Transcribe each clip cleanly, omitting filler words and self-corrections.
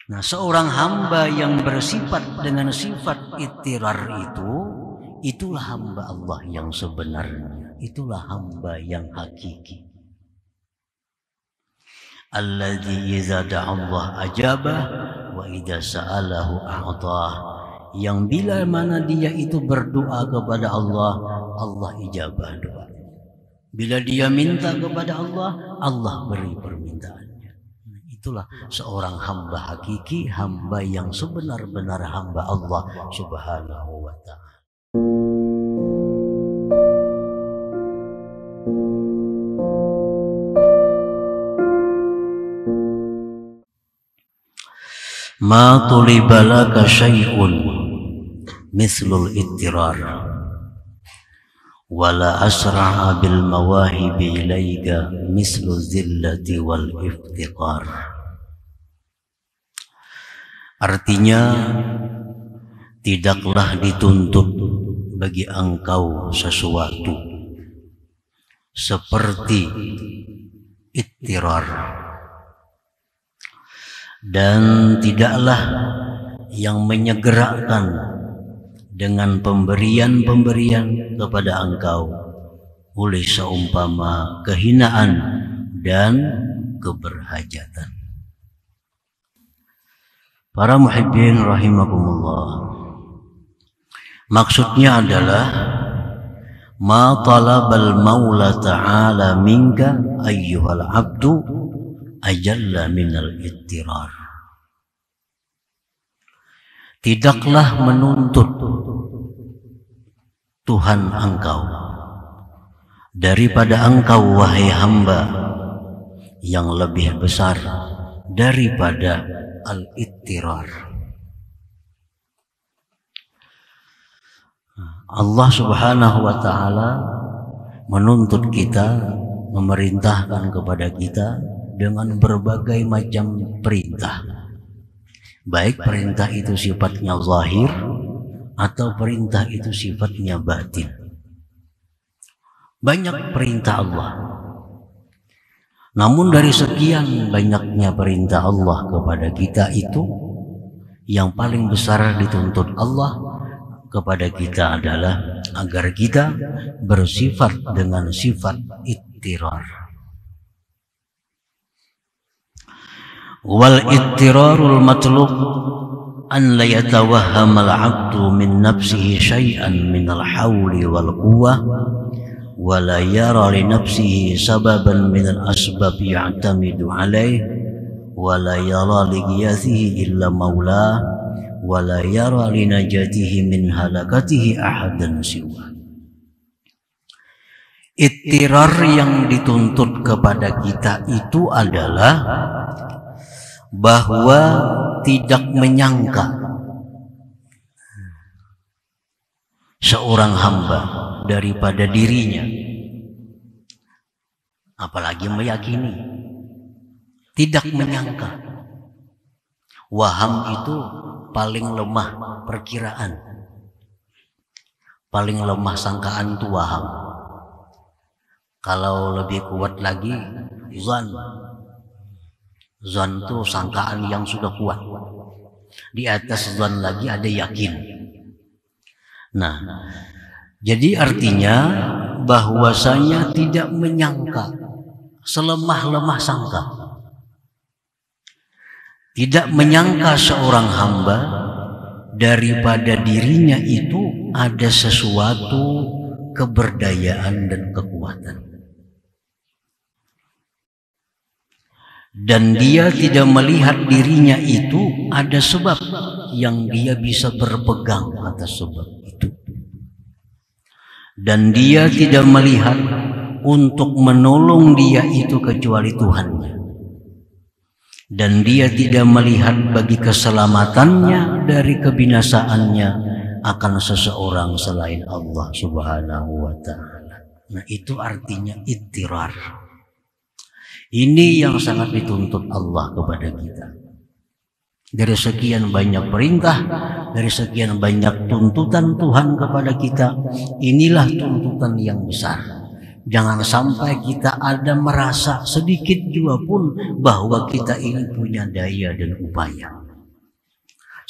Nah, seorang hamba yang bersifat dengan sifat ittirar itulah hamba Allah yang sebenarnya. Itulah hamba yang hakiki. Alladzi idza da'allah ajabah wa idza sa'alahu a'tah. Yang bila mana dia itu berdoa kepada Allah, Allah ijabah doa. Bila dia minta kepada Allah, Allah beri permintaannya. Itulah seorang hamba hakiki, hamba yang sebenar-benar hamba Allah Subhanahu wa ta'ala. Ma tuliba laka syai'un mithlul ittirar wala asra'a bil mawahibi ilaika mislu zillati wal iftiqar. Artinya, tidaklah dituntut bagi engkau sesuatu seperti ittirar, dan tidaklah yang menyegerakan dengan pemberian-pemberian kepada engkau oleh seumpama kehinaan dan keberhajatan. Para muhibbin rahimakumullah, maksudnya adalah ma talabal maula ta'ala minka ayyuhal abdu ajalla minal ittirar. Tidaklah menuntut Tuhan engkau daripada engkau wahai hamba yang lebih besar daripada al-ittirar. Allah Subhanahu wa ta'ala menuntut kita, memerintahkan kepada kita dengan berbagai macam perintah. Baik perintah itu sifatnya zahir atau perintah itu sifatnya batin. Banyak perintah Allah. Namun dari sekian banyaknya perintah Allah kepada kita itu, yang paling besar dituntut Allah kepada kita adalah agar kita bersifat dengan sifat ittirar. Wal ittirarul matlub an la yatawahhama al-'abdu min nafsihi syai'an min al-hawli wal quwwah wa la yara li nafsihi sababan min al-asbab ya'tamidu 'alayhi wa la yara li qiyasihi illa maulah wa la yara li najatihi min halakatihi ahadan siwa. Ittirar yang dituntut kepada kita itu adalah bahwa tidak menyangka seorang hamba daripada dirinya, apalagi meyakini. Tidak menyangka. Waham itu paling lemah perkiraan, paling lemah sangkaan itu waham. Kalau lebih kuat lagi zan. Zan itu sangkaan yang sudah kuat. Di atas zan lagi ada yakin. Nah, jadi artinya bahwasanya tidak menyangka, selemah-lemah sangka. Tidak menyangka seorang hamba daripada dirinya itu ada sesuatu keberdayaan dan kekuatan. Dan dia tidak melihat dirinya itu ada sebab yang dia bisa berpegang atas sebab itu. Dan dia tidak melihat untuk menolong dia itu kecuali Tuhannya. Dan dia tidak melihat bagi keselamatannya dari kebinasaannya akan seseorang selain Allah Subhanahu wa ta'ala. Nah, itu artinya ittirar. Ini yang sangat dituntut Allah kepada kita. Dari sekian banyak perintah, dari sekian banyak tuntutan Tuhan kepada kita, inilah tuntutan yang besar. Jangan sampai kita ada merasa sedikit juga pun bahwa kita ini punya daya dan upaya.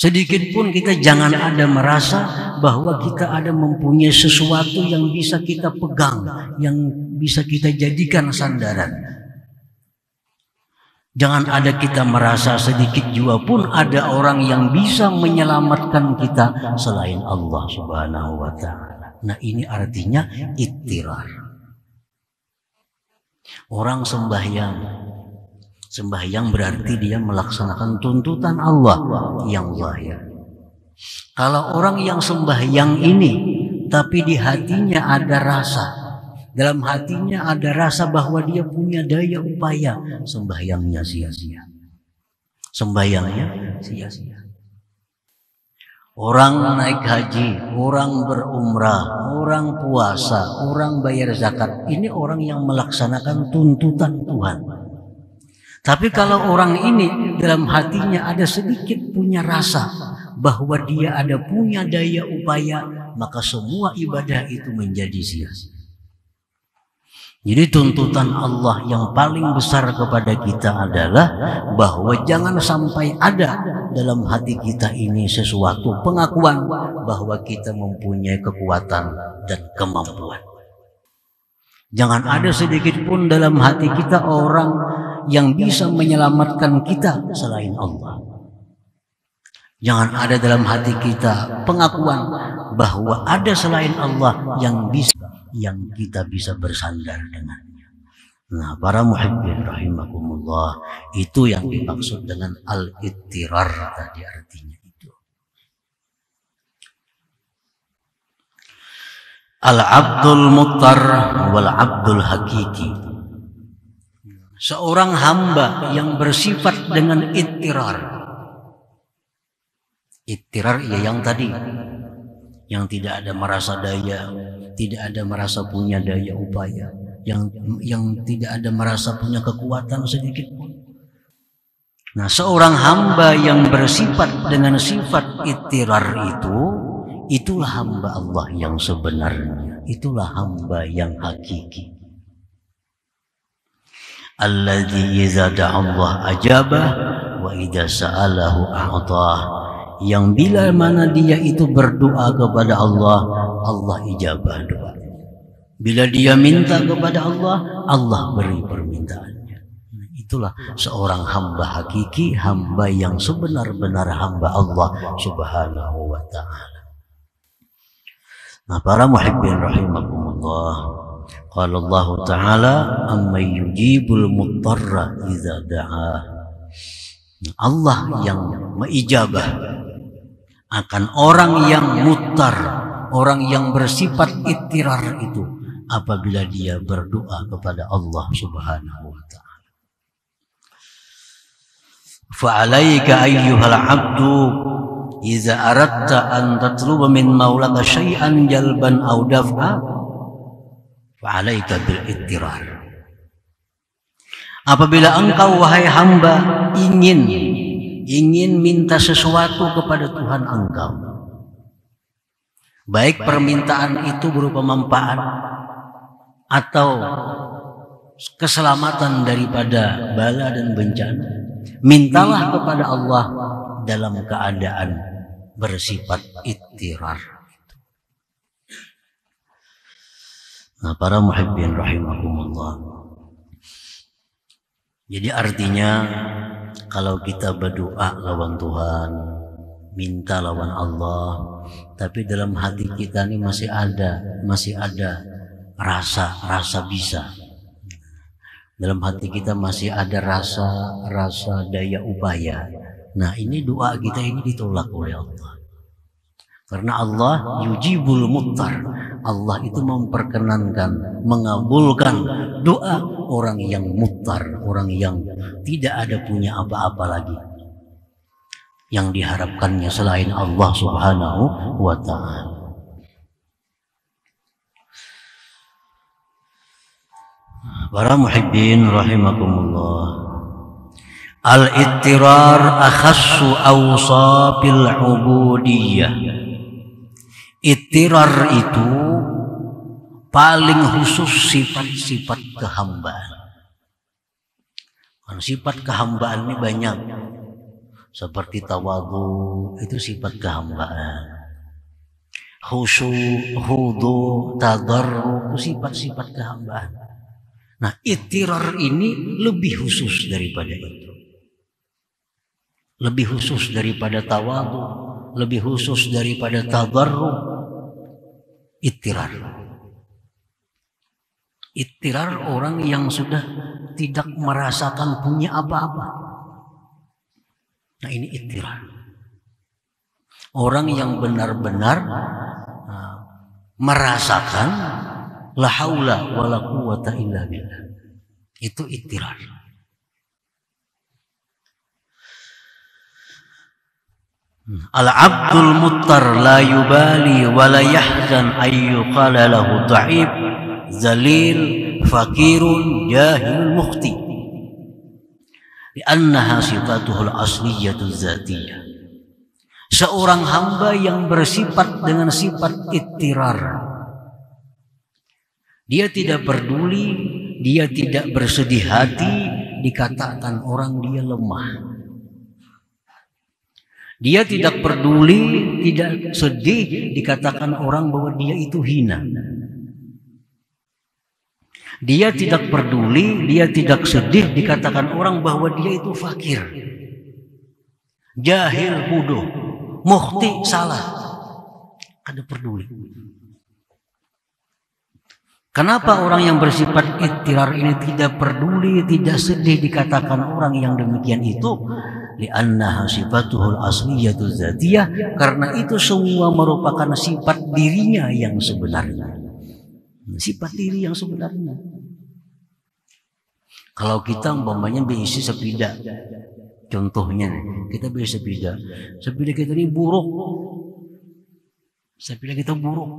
Sedikit pun kita jangan ada merasa bahwa kita ada mempunyai sesuatu yang bisa kita pegang, yang bisa kita jadikan sandaran. Jangan ada kita merasa sedikit juga pun ada orang yang bisa menyelamatkan kita selain Allah Subhanahu wa ta'ala. Nah, ini artinya ittirar. Orang sembahyang berarti dia melaksanakan tuntutan Allah yang zahir. Kalau orang yang sembahyang ini tapi di hatinya ada rasa, dalam hatinya ada rasa bahwa dia punya daya upaya, sembahyangnya sia-sia. Sembahyangnya sia-sia. Orang naik haji, orang berumrah, orang puasa, orang bayar zakat, ini orang yang melaksanakan tuntutan Tuhan. Tapi kalau orang ini dalam hatinya ada sedikit punya rasa bahwa dia ada punya daya upaya, maka semua ibadah itu menjadi sia-sia. Jadi tuntutan Allah yang paling besar kepada kita adalah bahwa jangan sampai ada dalam hati kita ini sesuatu pengakuan bahwa kita mempunyai kekuatan dan kemampuan. Jangan ada sedikit pun dalam hati kita orang yang bisa menyelamatkan kita selain Allah. Jangan ada dalam hati kita pengakuan bahwa ada selain Allah yang kita bisa bersandar dengannya. Nah, para muhibbin rahimakumullah, itu yang dimaksud dengan al-ittirar tadi, artinya itu. Al-abdul muttar wal abdul hakiki. Seorang hamba yang bersifat dengan ittirar. Ittirar ya yang tadi, yang tidak ada merasa daya, tidak ada merasa punya daya upaya, yang tidak ada merasa punya kekuatan sedikit pun. Nah, seorang hamba yang bersifat dengan sifat ittirar itu, itulah hamba Allah yang sebenarnya, itulah hamba yang hakiki. Alladzi idza da'a Allah ajabah wa idza sa'alahu a'tah. Yang bila mana dia itu berdoa kepada Allah, Allah ijabah doa. Bila dia minta kepada Allah, Allah beri permintaannya. Nah, itulah seorang hamba hakiki, hamba yang sebenar-benar hamba Allah Subhanahu wa ta'ala. Nah, para muhibbin rahimakumullah, qala Allah ta'ala amman yujibul muttarra idza da'a. Allah yang mengijabah akan orang yang muttar, orang yang bersifat ittirar itu apabila dia berdoa kepada Allah Subhanahu wa ta'ala. Fa'alaika ayyuhal 'abdu idza aradta an tatluba min maulaka syai'an jalban aw daf'a fa'alaika bil ittirar. Apabila engkau wahai hamba ingin minta sesuatu kepada Tuhan engkau, baik permintaan itu berupa manfaat atau keselamatan daripada bala dan bencana, mintalah kepada Allah dalam keadaan bersifat ittirar. Nah, para muhibbin rahimakumullah, jadi artinya kalau kita berdoa lawan Tuhan, minta lawan Allah, tapi dalam hati kita ini masih ada rasa bisa. Dalam hati kita masih ada rasa daya upaya. Nah, ini doa kita ini ditolak oleh Allah. Karena Allah yujibul muttar. Allah itu memperkenankan, mengabulkan doa orang yang muttar, orang yang tidak ada punya apa-apa lagi yang diharapkannya selain Allah Subhanahu wa ta'ala. Para muhibbin rahimakumullah, al-ittirar akhassu awsafil ubudiyah. Ittirar itu paling khusus sifat-sifat kehambaan. Sifat kehambaan ini banyak. seperti tawadhu, itu sifat kehambaan. Khusyuk, khudu, tadarru, itu sifat-sifat kehambaan. Nah, ittirar ini lebih khusus daripada itu. Lebih khusus daripada tawadhu, lebih khusus daripada tadarru. Ittirar. Ittirar orang yang sudah tidak merasakan punya apa-apa. Nah, ini ittirar. Orang yang benar-benar merasakan la haula wala quwata illa billah. Itu ittirar. Al-abdul muttar la yubali wa la yahzan ayyuqala lahu dha'if zalil fakirun jahil mukhti li'annaha sifatuhul asliyatul zatiyah. Seorang hamba yang bersifat dengan sifat ittirar, dia tidak peduli, dia tidak bersedih hati dikatakan orang dia lemah. Dia tidak peduli, tidak sedih dikatakan orang bahwa dia itu hina. Dia tidak peduli, dia tidak sedih dikatakan orang bahwa dia itu fakir, jahil, bodoh, mukhti, salah. Kada peduli. Kenapa orang yang bersifat ittirar ini tidak peduli, tidak sedih dikatakan orang yang demikian itu? Li'annaha sifatuhul asliyatul zatiyah, karena itu semua merupakan sifat dirinya yang sebenarnya. Sifat diri yang sebenarnya. Kalau kita umpamanya berisi sepeda, contohnya kita beli sepeda kita ini buruk, sepeda kita buruk,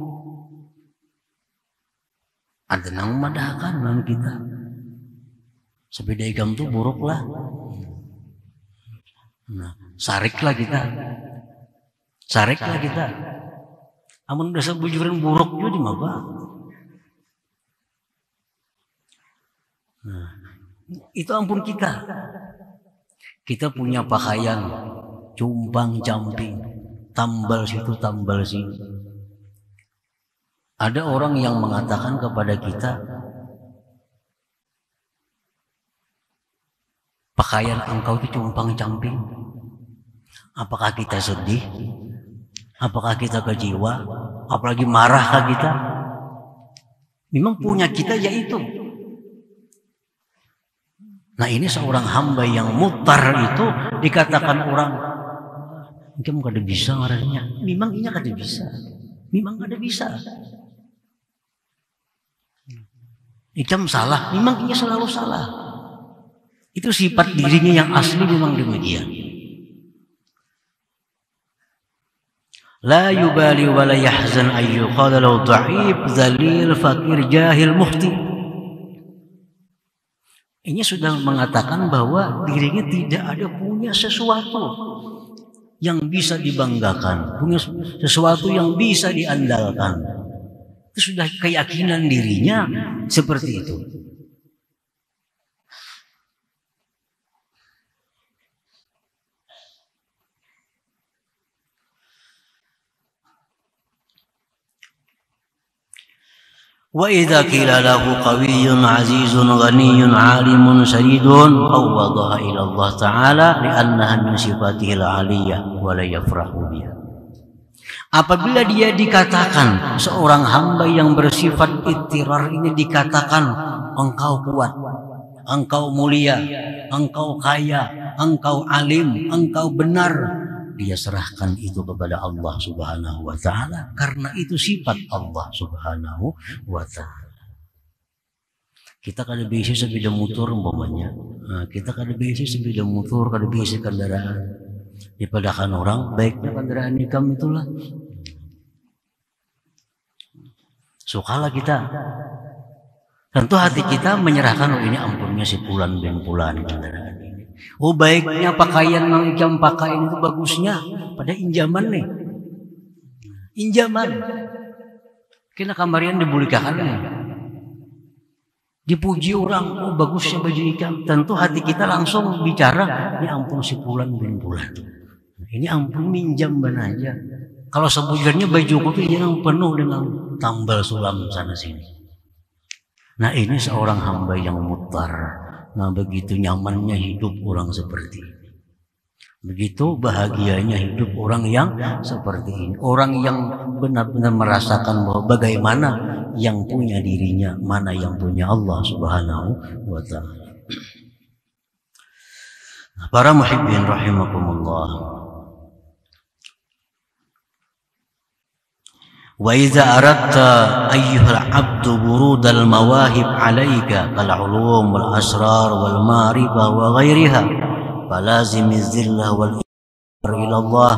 ada nang madahkan nang kita sepeda ikam tuh buruk lah. Nah, sariklah kita. Amun udah sebujuran buruk juga apa? Nah, itu ampun kita. Kita punya pakaian cumpang camping, tambal situ tambal sini. Ada orang yang mengatakan kepada kita, pakaian engkau itu cumpang camping. Apakah kita sedih? Apakah kita kejiwa? Apalagi marahkah kita? Memang punya kita yaitu. Nah, ini seorang hamba yang mutar itu dikatakan orang, mungkin kada bisa orangnya. Memang ini kada bisa. Memang kada bisa. Ikam salah. Memang ini selalu salah. Itu sifat dirinya yang asli memang demikian. La yubali wa la yahzan ayyuqala lahu dha'if zalil fakir jahil mukhti. Ini sudah mengatakan bahwa dirinya tidak ada punya sesuatu yang bisa dibanggakan, punya sesuatu yang bisa diandalkan. Itu sudah keyakinan dirinya seperti itu. Wa idza qila lahu qawiyyun 'azizun ghaniyyun 'alimun syadidun fawwadaha ila Allah Ta'ala li'annaha min sifatihil 'aliyyah wa la yafrahu biha. Apabila dia dikatakan seorang hamba yang bersifat ittirar ini dikatakan engkau kuat, engkau mulia, engkau kaya, engkau alim, engkau benar, dia serahkan itu kepada Allah Subhanahu wa Ta'ala, karena itu sifat Allah Subhanahu wa Ta'ala. Kita kada bisa sepeda motor umpamanya, kita kada bisa sepeda motor, kada bisa kendaraan. Dipadakan orang, baiknya kendaraan ikam itulah. Sukalah kita. Tentu hati kita menyerahkan, oh ini ampunnya si pulan bin pulan kendaraan ini. Oh baiknya pakaian yang ikam pakai itu bagusnya, pada injaman nih. Injaman. Kena kamarian dibulikakan nih. Dipuji orang, oh bagusnya baju nikah, tentu hati kita langsung bicara, ini ampun si Fulan bin Fulan, ini ampun minjam ban aja. Kalau sebenarnya baju kopi yang penuh dengan tambal sulam sana sini. Nah ini seorang hamba yang mutar. Nah begitu nyamannya hidup orang seperti ini. Begitu bahagianya hidup orang yang seperti ini. Orang yang benar-benar merasakan bahwa bagaimana yang punya dirinya, mana yang punya Allah Subhanahu wa ta'ala. Para muhibbin rahimakumullah. Wa idza aradta ayyuhal 'abdu burudal mawahib 'alaika kal 'ulum wal asrar wal ma'rifah wa ghairiha falazimi zillah wal iqrar ila Allah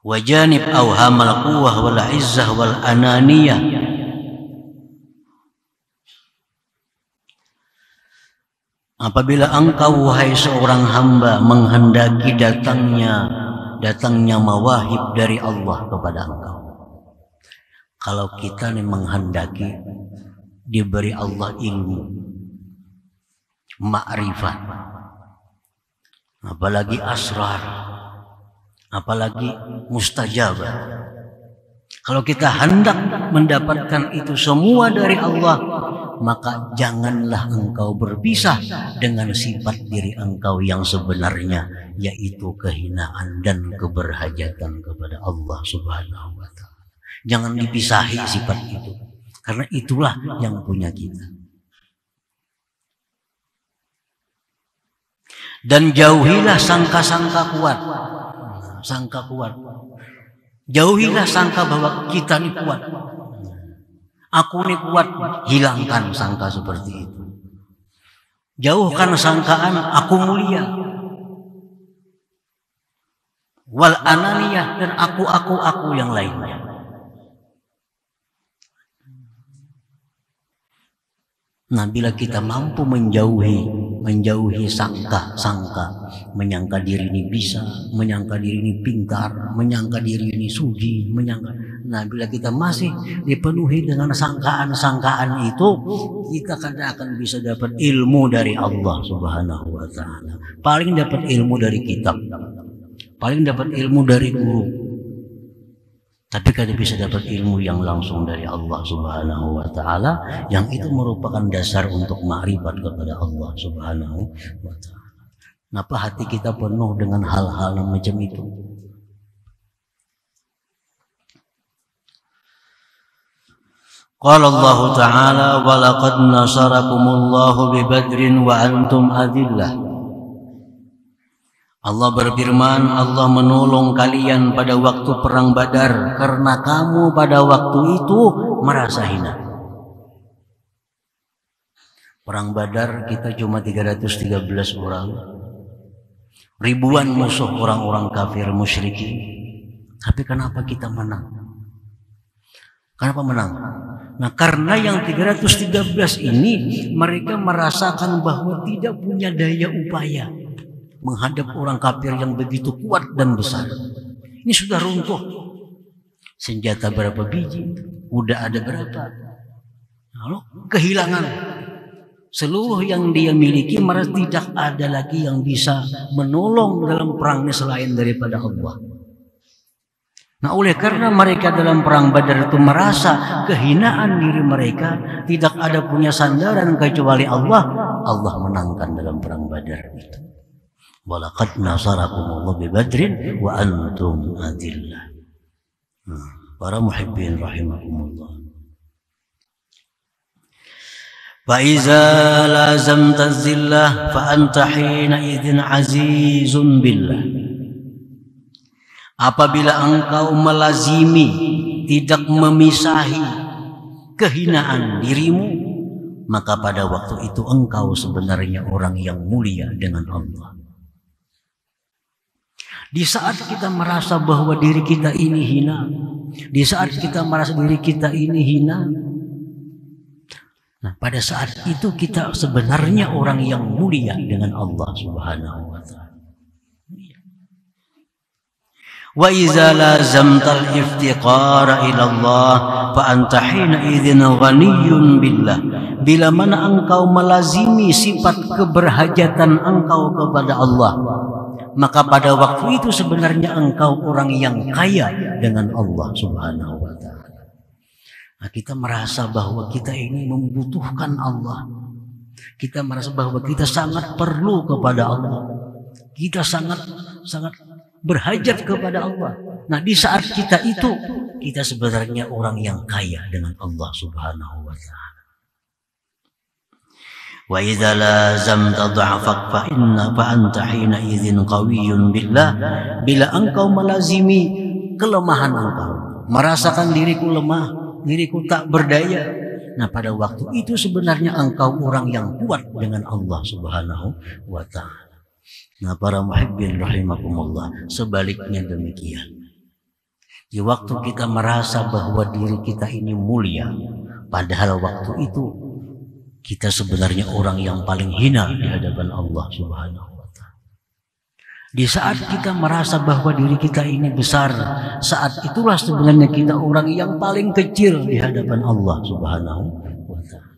wa janib awhamal quwwah wal 'izzah wal ananiyah. Apabila engkau wahai seorang hamba menghendaki datangnya mawahib dari Allah kepada engkau. Kalau kita nih menghendaki diberi Allah ilmu, ma'rifat, apalagi asrar, apalagi mustajabah. Kalau kita hendak mendapatkan itu semua dari Allah, maka janganlah engkau berpisah dengan sifat diri engkau yang sebenarnya, yaitu kehinaan dan keberhajatan kepada Allah Subhanahu wa ta'ala. Jangan dipisahi sifat itu, karena itulah yang punya kita. Dan jauhilah sangka-sangka kuat. Sangka kuat. Jauhilah sangka bahwa kita ini kuat. Aku ini kuat, hilangkan sangka seperti itu. Jauhkan sangkaan aku mulia. Wal ananiyah, dan aku yang lainnya. Nah, bila kita mampu menjauhi sangka, menyangka diri ini bisa, menyangka diri ini pintar, menyangka diri ini suci, nah bila kita masih dipenuhi dengan sangkaan-sangkaan itu, kita akan bisa dapat ilmu dari Allah Subhanahu wa ta'ala. Paling dapat ilmu dari kitab, paling dapat ilmu dari guru. Tapi kada bisa dapat ilmu yang langsung dari Allah Subhanahu wa ta'ala, yang itu merupakan dasar untuk ma'rifat kepada Allah Subhanahu wa ta'ala. Kenapa hati kita penuh dengan hal-hal yang macam itu? Qala Allah ta'ala wa laqad nasarakumullahu bi badrin wa antum adillah. Allah berfirman, Allah menolong kalian pada waktu perang Badar karena kamu pada waktu itu merasa hina. Perang Badar kita cuma 313 orang. Ribuan musuh orang-orang kafir musyrikin. Tapi kenapa kita menang? Kenapa menang? Nah, karena yang 313 ini mereka merasakan bahwa tidak punya daya upaya menghadap orang kafir yang begitu kuat dan besar. Ini sudah runtuh. Senjata berapa biji? Udah ada berapa? Lalu kehilangan seluruh yang dia miliki, merasa tidak ada lagi yang bisa menolong dalam perang ini selain daripada Allah. Nah, oleh karena mereka dalam perang Badar itu merasa kehinaan diri mereka, tidak ada punya sandaran kecuali Allah, Allah menangkan dalam perang Badar itu. Walaqad nasarakumullahu bi badrin wa antum adillah. Para muhibbin rahimakumullah. Fa iza lazamta zillah fa anta hina idzin azizun billah. Apabila engkau melazimi, tidak memisahi kehinaan dirimu, maka pada waktu itu engkau sebenarnya orang yang mulia dengan Allah. Di saat kita merasa bahwa diri kita ini hina, di saat kita merasa diri kita ini hina, nah pada saat itu kita sebenarnya orang yang mulia dengan Allah Subhanahu wa ta'ala. Wa iza lazamtal iftiqara ila Allah fa anta hina idzin ghaniyyun billah. Bila mana engkau melazimi sifat keberhajatan engkau kepada Allah, maka pada waktu itu sebenarnya engkau orang yang kaya dengan Allah Subhanahu wa taala. Nah, kita merasa bahwa kita ini membutuhkan Allah. Kita merasa bahwa kita sangat perlu kepada Allah. Kita sangat berhajat kepada Allah. Nah, di saat kita itu, kita sebenarnya orang yang kaya dengan Allah Subhanahu wa taala. Wa idza lazamta dha'fak fa anta hina idzin qawiyyun billah. Bila engkau melazimi kelemahan engkau, merasakan diriku lemah, diriku tak berdaya, nah pada waktu itu sebenarnya engkau orang yang kuat dengan Allah Subhanahu wa taala. Nah, para muhibbin rahimakumullah, sebaliknya demikian. Di waktu kita merasa bahwa diri kita ini mulia, padahal waktu itu kita sebenarnya orang yang paling hina di hadapan Allah Subhanahu wa taala. Di saat kita merasa bahwa diri kita ini besar, saat itulah sebenarnya kita orang yang paling kecil di hadapan Allah Subhanahu wa taala.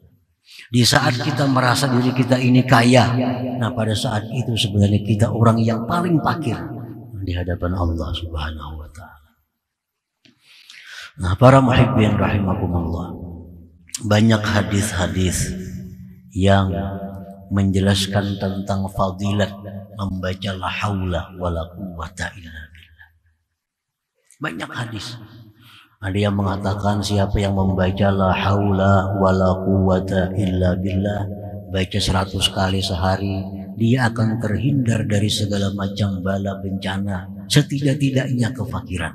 Di saat kita merasa diri kita ini kaya, nah pada saat itu sebenarnya kita orang yang paling fakir di hadapan Allah Subhanahu wa taala. Nah, para muhibbin rahimakumullah, banyak hadis-hadis yang menjelaskan tentang fadilat membaca la haula wala quwwata illa billah. Banyak hadis. Ada yang mengatakan siapa yang membaca la haula wala quwwata illa billah, baca 100 kali sehari, dia akan terhindar dari segala macam bala bencana, setidak-tidaknya kefakiran.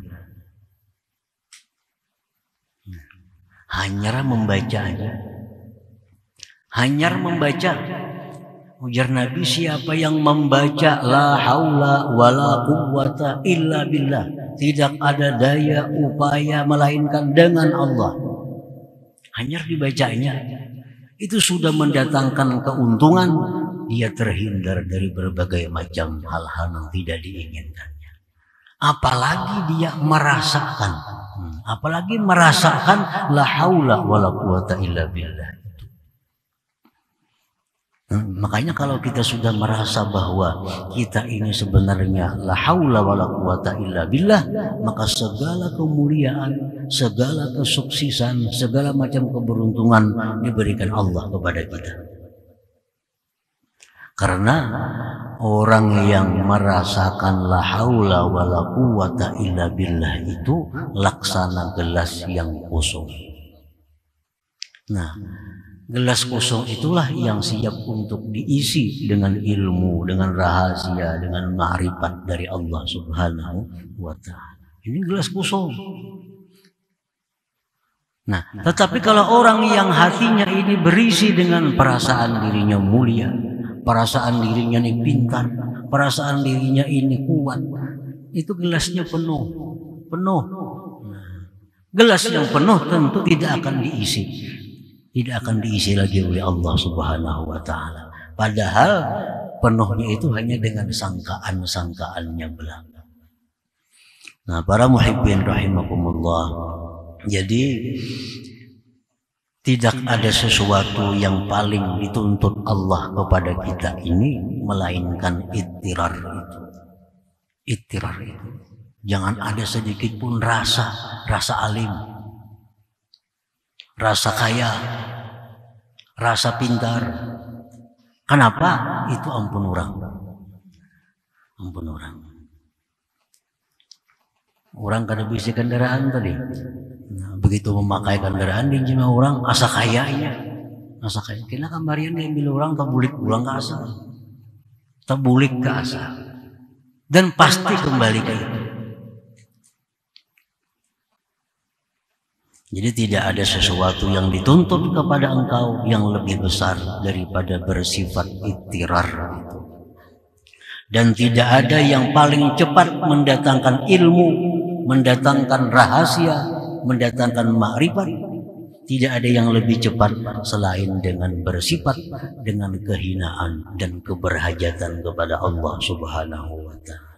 Hanya membaca aja. Hanya membaca. Ujar Nabi, siapa yang membaca la haula wala quwwata illa billah, tidak ada daya upaya melainkan dengan Allah, hanya dibacanya, itu sudah mendatangkan keuntungan. Dia terhindar dari berbagai macam hal-hal yang tidak diinginkannya. Apalagi dia merasakan, la haula wala quwwata illa billah. Makanya kalau kita sudah merasa bahwa kita ini sebenarnya la haula wala quwwata illa billah, maka segala kemuliaan, segala kesuksesan, segala macam keberuntungan diberikan Allah kepada kita. Karena orang yang merasakan la haula wala quwwata illa billah itu laksana gelas yang kosong. Nah, gelas kosong itulah yang siap untuk diisi dengan ilmu, dengan rahasia, dengan ma'rifat dari Allah Subhanahu wa ta'ala. Ini gelas kosong. Nah, tetapi kalau orang yang hatinya ini berisi dengan perasaan dirinya mulia, perasaan dirinya ini pintar, perasaan dirinya ini kuat, itu gelasnya penuh. Nah, gelas yang penuh tentu tidak akan diisi. Tidak akan diisi lagi oleh Allah Subhanahu wa ta'ala. Padahal penuhnya itu hanya dengan sangkaan-sangkaannya belaka. Nah, para muhibbin rahimakumullah, jadi tidak ada sesuatu yang paling dituntut Allah kepada kita ini melainkan ittirar itu. Ittirar itu. Jangan ada sedikit pun rasa alim, rasa kaya, rasa pintar. Kenapa? Itu ampun orang. Ampun orang. Orang kada bisa kendaraan tadi. Nah, begitu memakai kendaraan di jima orang asa kayanya. Asa kaya. Kena kambarian diambil orang tabulik pulang ke asa. Tabulik ke asa. Dan pasti kembali ke itu. Jadi tidak ada sesuatu yang dituntut kepada engkau yang lebih besar daripada bersifat ittirar itu. Dan tidak ada yang paling cepat mendatangkan ilmu, mendatangkan rahasia, mendatangkan ma'rifat. Tidak ada yang lebih cepat selain dengan bersifat dengan kehinaan dan keberhajatan kepada Allah Subhanahu wa ta'ala.